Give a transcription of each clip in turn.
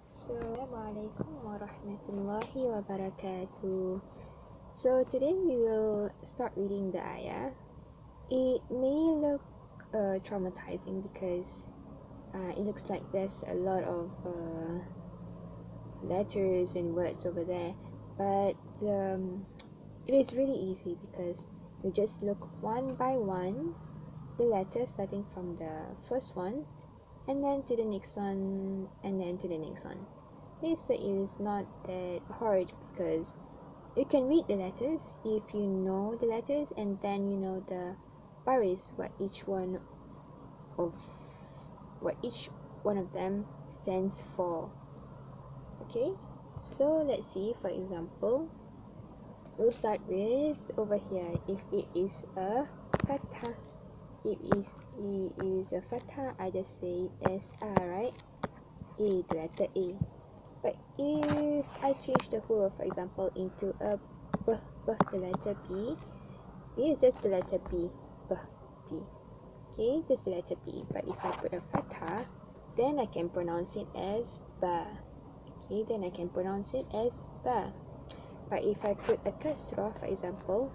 Assalamualaikum warahmatullahi wabarakatuh. So today we will start reading the ayah. It may look traumatizing because it looks like there's a lot of letters and words over there, but it is really easy because you just look one by one the letters starting from the first one and then to the next one and then to the next one. Okay, so it is not that hard because you can read the letters if you know the letters, and then you know the baris, what each one of them stands for. Okay, so let's see. For example, we'll start with over here. If it is a fathah, if it is a fathah, I just say it as A, right? A, the letter A. But if I change the huruf, for example, into a B, the letter B, it is just the letter B, B. Okay, just the letter B. But if I put a fathah, then I can pronounce it as Ba. Okay, then I can pronounce it as Ba. But if I put a kasrah, for example,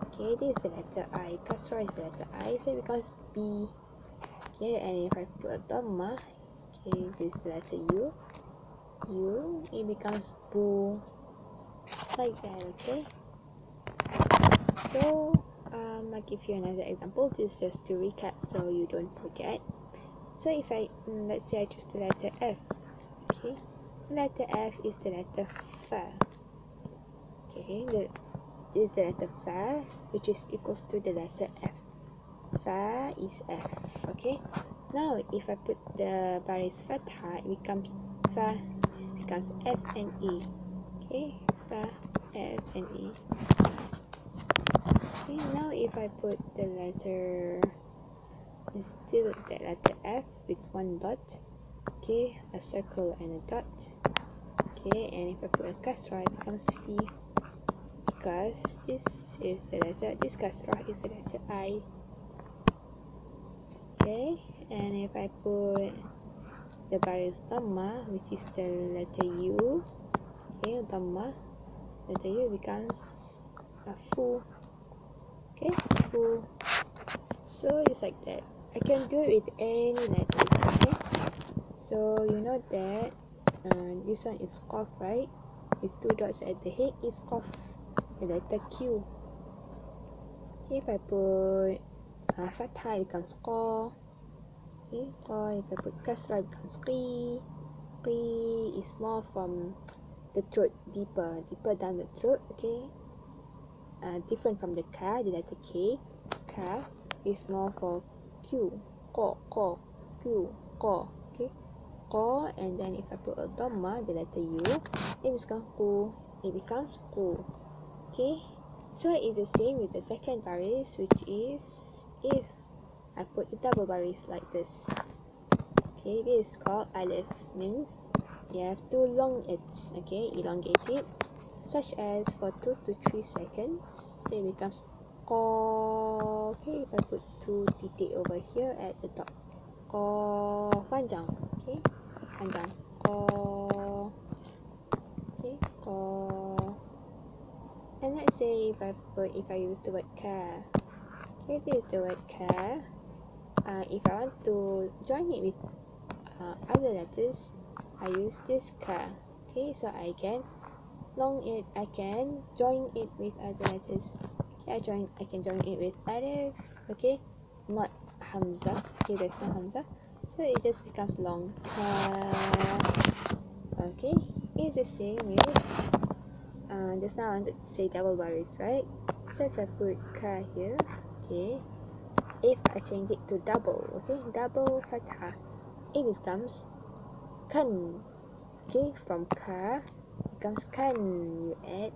okay, this is the letter I, kasrah is the letter I, so it becomes B. Okay, and if I put a dhamma, okay, this is the letter U, it becomes Bu, like that. Okay, so I'll give you another example. This is just to recap so you don't forget. So if I let's say I choose the letter F. Okay, the letter F is the letter Fa. Okay, this is the letter Fa, which is equals to the letter F. Fa is F. Okay, now if I put the baris fathah, it becomes Fa. This becomes F and E. Okay, Fa, F and E. Okay, now if I put the letter, still the letter F with one dot. Okay, a circle and a dot. Okay, and if I put a kasrah, it becomes Fi, because this kasrah is the letter I. Okay, and if I put the baris dhamma, which is the letter U, okay, dhamma, letter U becomes a Fu. Okay, Fu. So it's like that. I can do it with any letters. Okay, so you know that this one is Qaf, right? With two dots at the head is Qaf, the letter Q. Okay, if I put fathah, it becomes Qa. Okay, Qa. If I put kasrah, it becomes Qi. Qi is more from the throat, deeper down the throat. Okay, different from the Ka, the letter K. Ka is more for Q. Qa, Q, Qa. Okay, Qa, and then if I put a dhamma, the letter U, it becomes Qu. It becomes Qu. Okay, so it's the same with the second baris, which is if I put the double baris like this. Okay, this is called alif, means you have to elongate it. Okay, elongate it, such as for 2 to 3 seconds, it becomes Qa. Okay, if I put 2 titik over here at the top, Qa, panjang. Okay, panjang, Qa. Okay, Qa. And let's say if I use the word Ka. Okay, this is the word Ka. If I want to join it with other letters, I use this Ka. Okay, so I can join it with other letters. Okay, I can join it with alif. Okay, not hamzah. Okay, there's no hamzah, so it just becomes long Ka. Okay, it's the same with just now I wanted to say double baris, right? So if I put Ka here, okay, if I change it to double, okay, double fathah, it becomes Kan. Okay, from Ka becomes Kan. You add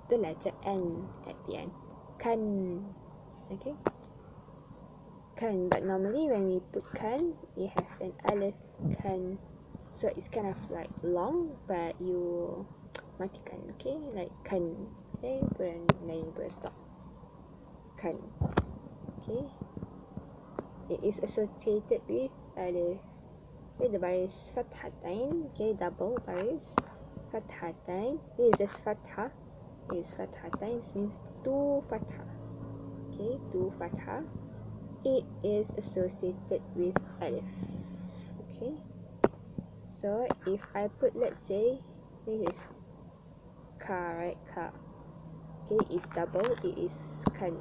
the letter N at the end. Kan. Okay, Kan. But normally when we put Kan, it has an alif. Kan. So it's kind of like long, but you matikan. Okay, like Kan. Okay, and then you put a stop. Kan. Okay, it is associated with alif. Okay, the baris fathatain. Okay, double baris fathatain. This is just fatha. This fathatain means two fatha. Okay, two fatha. It is associated with alif. Okay, so if I put, let's say this is ka, right? Ka. Okay, if double, it is kan.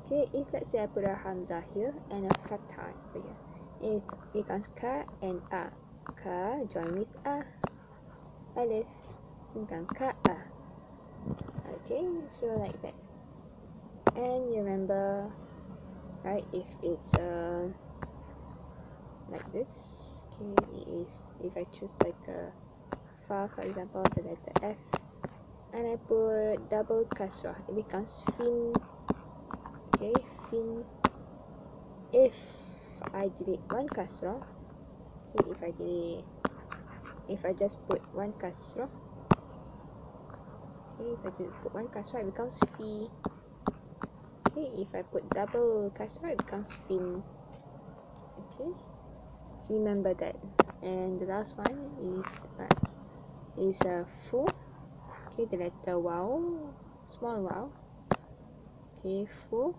Okay, if let's say I put a hamzah here and a fatha here, it becomes ka and a. Ka join with a. Alif. So it becomes ka a. Okay, so like that. And you remember, right? If it's like this, okay, it is. If I choose like a fa, for example, the letter F, and I put double kasrah, it becomes fin. Okay, fin. If I delete one kasrah, okay, if I just put one kasrah, okay, if I just put one kasrah, it becomes fi. Okay, if I put double kasrah, it becomes fin. Okay, remember that. And the last one is a fu. Okay, the letter wow, small wow. Okay, fu.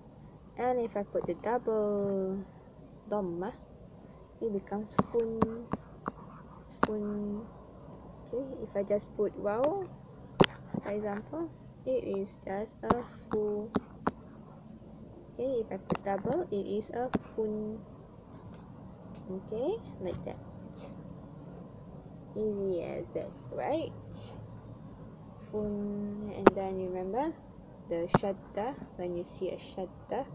And if I put the double dhamma, it becomes fun. Fun. Okay, if I just put wow, for example, it is just a fu. Okay, if I put double, it is a fun. Okay, like that. Easy as that, right? Fun. And then remember the shadda. When you see a shadda,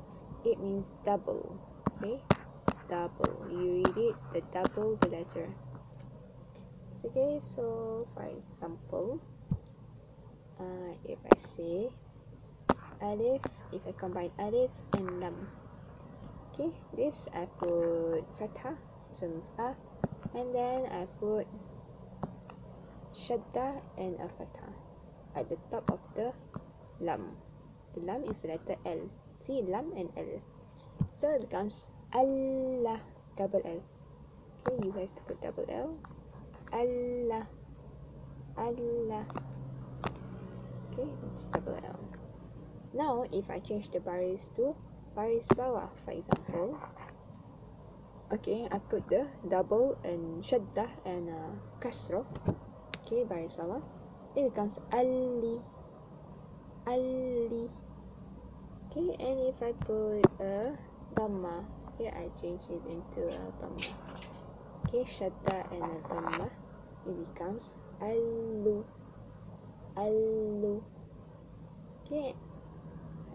it means double. Okay, double. You read it, the double, the letter. Okay, so for example, if I say alif, if I combine alif and lam, okay, this I put fatha, so means a, and then I put shadda and a fatha at the top of the lam. The lam is the letter L. See, lam and L. So it becomes Allah, double L. Okay, you have to put double L. Allah, Allah. Okay, it's double L. Now, if I change the baris to baris bawah, for example, okay, I put the double and shaddah and kasrah. Okay, baris bawah. It becomes Ali, Ali. Okay, and if I put a dhamma, here I change it into a dhamma. Okay, shadda and a dhamma, it becomes allu, allu. Okay,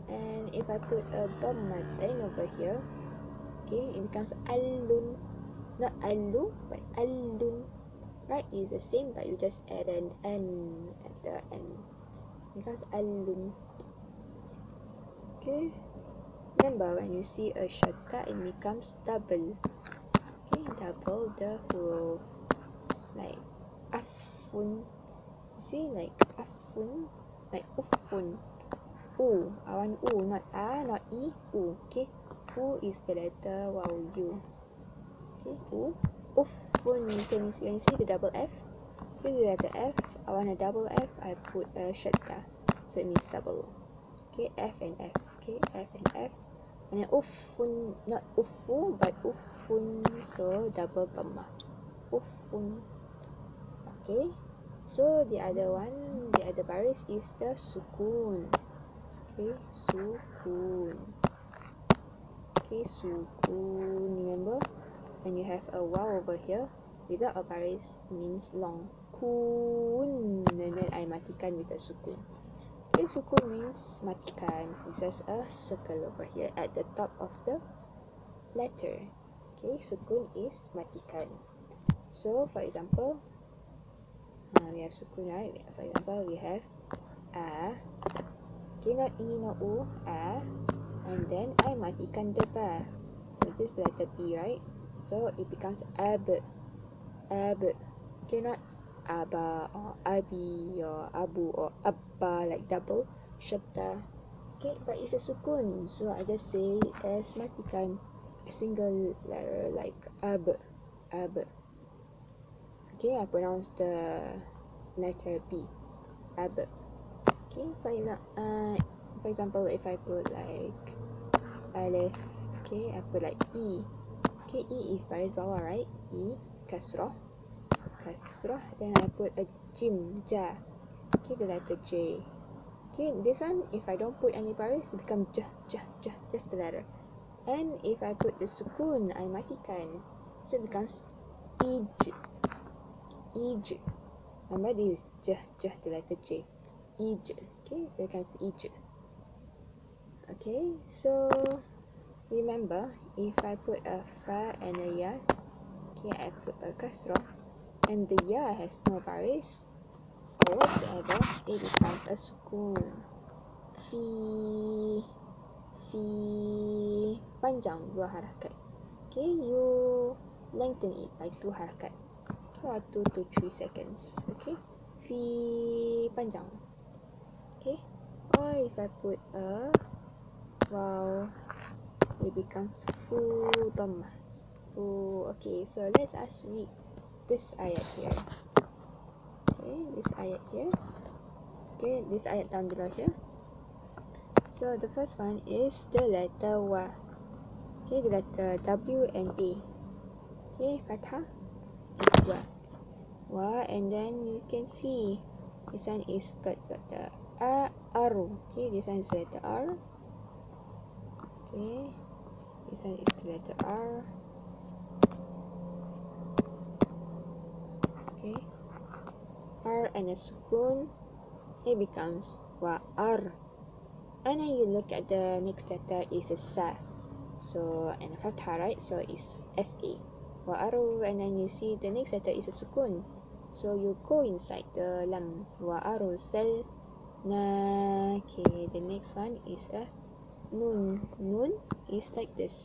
and if I put a dhammatain over here, okay, it becomes allun, not allu, but allun. Right, it's the same, but you just add an n at the end. It becomes allun. Okay, remember when you see a shadda, it becomes double. Okay, double the huruf, like afun. You see, like afun, like uffun. U, I want u, not a, not e, u. Okay, u is the letter wow, u. Okay, u, uffun. You can see the double f. Okay, the letter f. I want a double f. I put a shadda, so it means double. Okay, f and f. Okay, f and f. And then uffun, not uffu, but uffun, so double dhamma. Uffun. Okay, so the other one, the other baris is the sukun. Okay, sukun. Okay, sukun. Remember, when you have a waw over here, without a baris, means long. Kun, and then I matikan with a sukun. Okay, sukun means matikan. It's just a circle over here at the top of the letter. Okay, sukun is matikan. So, for example, we have sukun, right? For example, we have a. Okay, not e, not u, a. And then I matikan the ba. So this is the letter b, right? So it becomes ab. Ab. Okay, not aba or abi or abu or abba, like double shadda. Okay, but it's a sukun, so I just say as matikan a single letter like ab, ab. Okay, I pronounce the letter B, ab. Okay, for example, if I put like alif, okay, I put like E. Okay, E is baris bawah, right? E, kasrah, then I put a jim, ja. Okay, the letter J. Okay, this one, if I don't put any baris, it becomes j, just the letter. And if I put the sukun, I matikan, so it becomes ij, ij. Remember, this is j, the letter J, ij. Okay, so it becomes ij. Okay, so remember, if I put a fa and a ya, okay, I put a kasrah, and the ya has no baris or whatsoever, it becomes a sukun. Fi, panjang 2 harakat. Okay, you lengthen it by 2 harakat. Okay, or 2 to 3 seconds. Okay, fi panjang. Okay, or if I put a wow, it becomes fu dhamma. Okay, so let us read this ayat here. Okay, this ayat here. Okay, this ayat down below here. So the first one is the letter wa. Okay, the letter W and A. Okay, fathah is wa. Wa, and then you can see this one is got the R. Okay, this one is the letter R. Okay, this one is the letter R. Okay, R and a sukun, it becomes wa ar. And then you look at the next letter is a sa, so and a fathah, right? So it's sa, wa aru. And then you see the next letter is a sukun, so you go inside the lam, wa aru sel na. Okay, the next one is a nun. Nun is like this.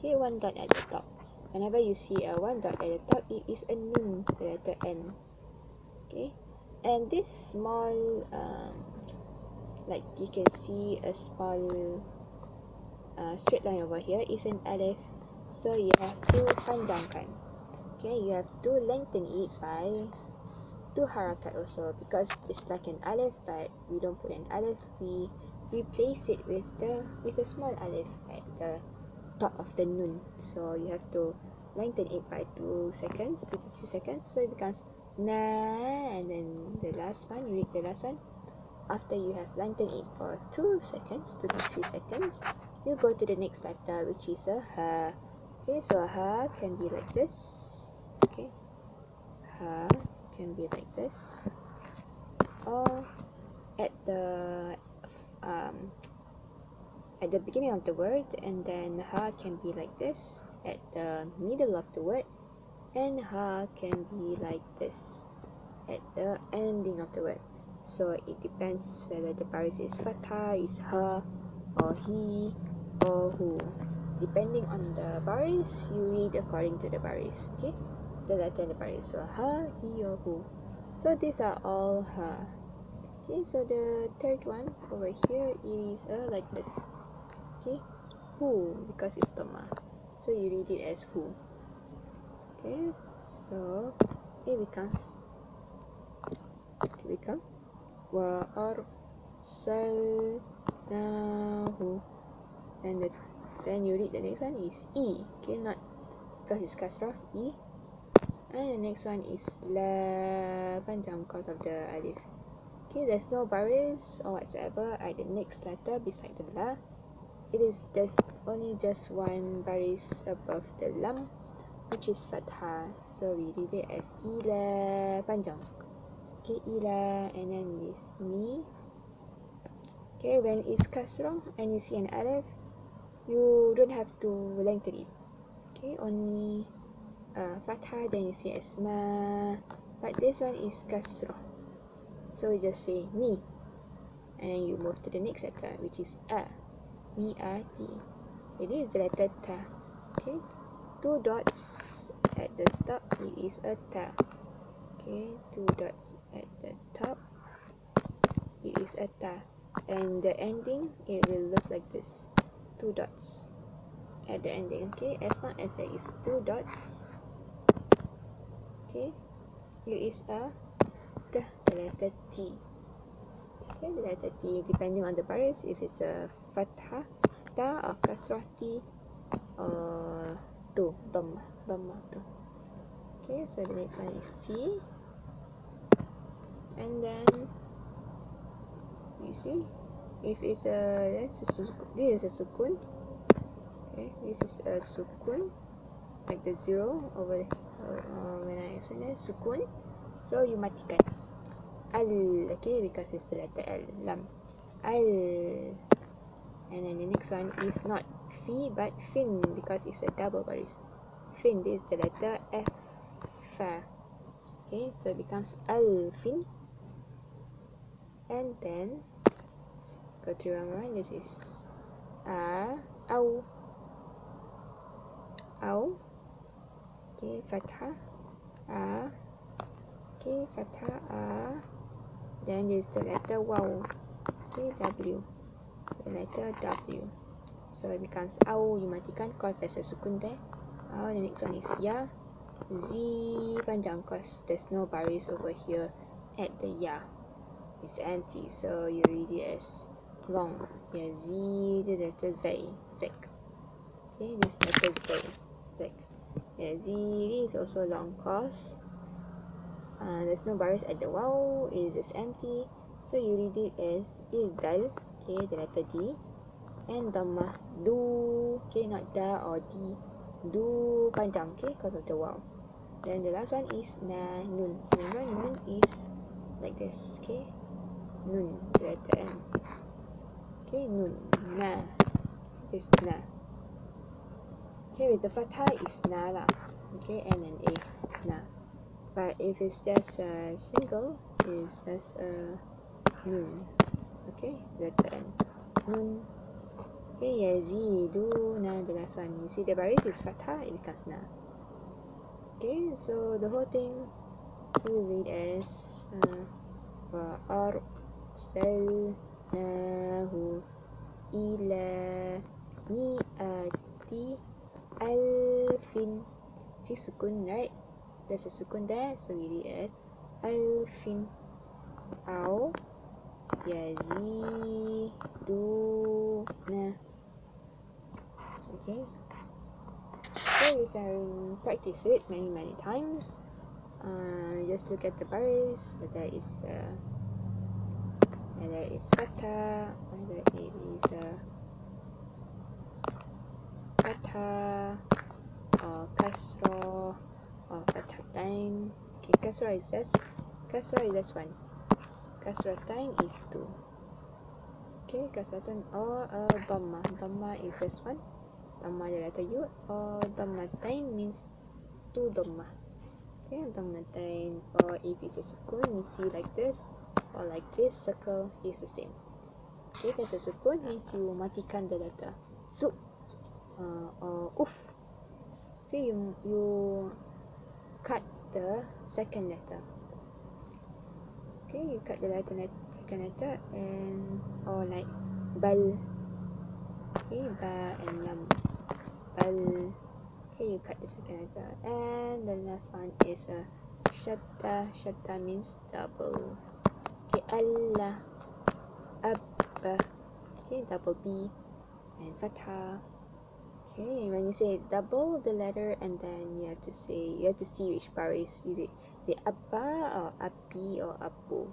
Okay, one dot at the top. Whenever you see a one dot at the top, it is a nun, the letter N. Okay, and this small like you can see a small straight line over here is an alif, so you have to panjangkan. Okay, you have to lengthen it by 2 harakat also, because it's like an alif, but we don't put an alif, we replace it with a small alif at the top of the nun, so you have to lengthen it by 2 seconds, 2 to 3 seconds, so it becomes na. And then the last one, you read the last one. After you have lengthened it for 2 seconds, 2 to 3 seconds, you go to the next letter, which is a ha. Okay, so ha can be like this. Okay, ha can be like this, or at the beginning of the word, and then ha can be like this at the middle of the word, and ha can be like this at the ending of the word. So it depends whether the baris is fathah, is ha, or he, or who. Depending on the baris, you read according to the baris. Okay, the letter and the baris. So ha, he, or who. So these are all ha. Okay, so the third one over here is like this. Okay, who, because it's dhamma, so you read it as who. Okay, so it becomes wa arsalnahu. Then you read the next one is e. Okay, not because it's kasrah, e. And the next one is la, panjang because of the alif. Okay, there's no baris or whatsoever at the next letter beside the la. There's only just one baris above the lam, which is fathah, so we read it as ila, panjang. Okay, ila, and then this mi. Okay, when it's kasrah and you see an alif, you don't have to lengthen it. Okay, only fathah, then you see as ma. But this one is kasrah, so you just say mi, and then you move to the next letter, which is a, mi a t. It is the letter ta. Okay, 2 dots at the top, it is a ta. Okay, 2 dots at the top, it is a ta, and the ending, it will look like this, 2 dots at the ending. Okay, as long as there is 2 dots, okay, Here is a the letter T. Okay, the letter T, depending on the baris, if it's a fathah, ta, or kasrah T, or tu, dhamma tu. Okay, so the next one is T. And then you see, if it's this is a sukun. Okay, this is a sukun, like the zero over when I explain it, sukun. So you matikan al, okay, because it's the letter L, lam, al. And then the next one is not fi but fin, because it's a double baris. Fin, this is the letter F, fa. Okay, so it becomes al fin. And then go through one by one. This is au, okay, fathah, okay, fathah, then this is the letter waw, okay, w, the letter w, so it becomes au, you matikan cause there's a sukun there. The next one is ya, z panjang cause there's no baris over here at the ya, it's empty, so you read it as long. Yeah, z, the letter zay, zek, okay, this letter zay, zek. Yeah, z is also long cause there's no baris at the waw, it is just empty, so you read it as is dal, okay, the letter D, and dhamma, du, okay, not da or di, du panjang, okay, because of the waw. Then the last one is na, nun. Remember, nun is like this, okay, nun, the letter N, okay, nun, na, is na. Okay, with the fathah is na lah, okay, N and A, na. But if it's just single, it's just nun, okay, letter N, nun. Okay, yaziduna, the last one. You see the baris is fathah, it becomes na. Okay, so the whole thing you read as wa arsalnahu ila mi'ati alfin. See sukun, right? There's a sukun there, so we read as alfin au yaziduna. Okay, so you can practice it many times. Just look at the baris, whether it's fathah, whether it is fathah or kasrah or fathatain. Okay, kasrah is just one. Kasratain is two. Okay, kasratain or dhamma. Dhamma is just one. Dhamma the letter U, or dhammatain means two dhamma. Okay, dhammatain, or if it's a sukun, you see like this or like this circle is the same. Okay, there's a sukun means you matikan the letter su or uf. See, you cut the second letter. Okay, you cut the second letter, and or like bal. Okay, ba and lam, bal. Okay, you cut the second letter, and the last one is a shatta. Shatta means double. Okay, Allah, abba. Okay, double B and fathah. Okay, when you say double the letter, and then you have to see which baris is it. The abba or abbi or abbu.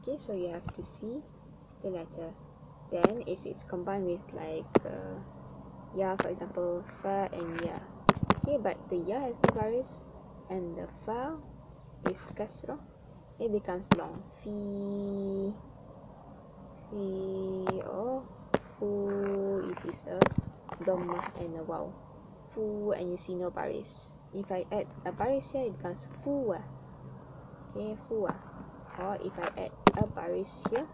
Okay, so you have to see the letter. Then if it's combined with like ya, for example, fa and ya. Okay, but the ya has no baris and the fa is kasrah, it becomes long. Fi or fu if it's a dhamma and a waw. Fu, and you see no baris. If I add a baris here, it becomes fuwa. Okay, fuwa. Or if I add a baris here,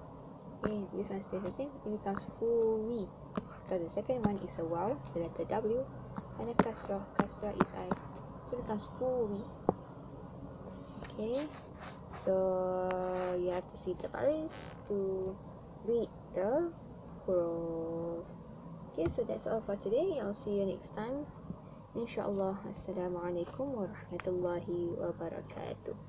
okay, this one stays the same, it becomes fuwi. Because the second one is a waw, the letter W, and a kasrah. Kasrah is I. So it becomes fuwi. Okay, so you have to see the baris to read the huruf. Okay, so that's all for today. I'll see you next time. Inshallah. Assalamualaikum warahmatullahi wabarakatuh.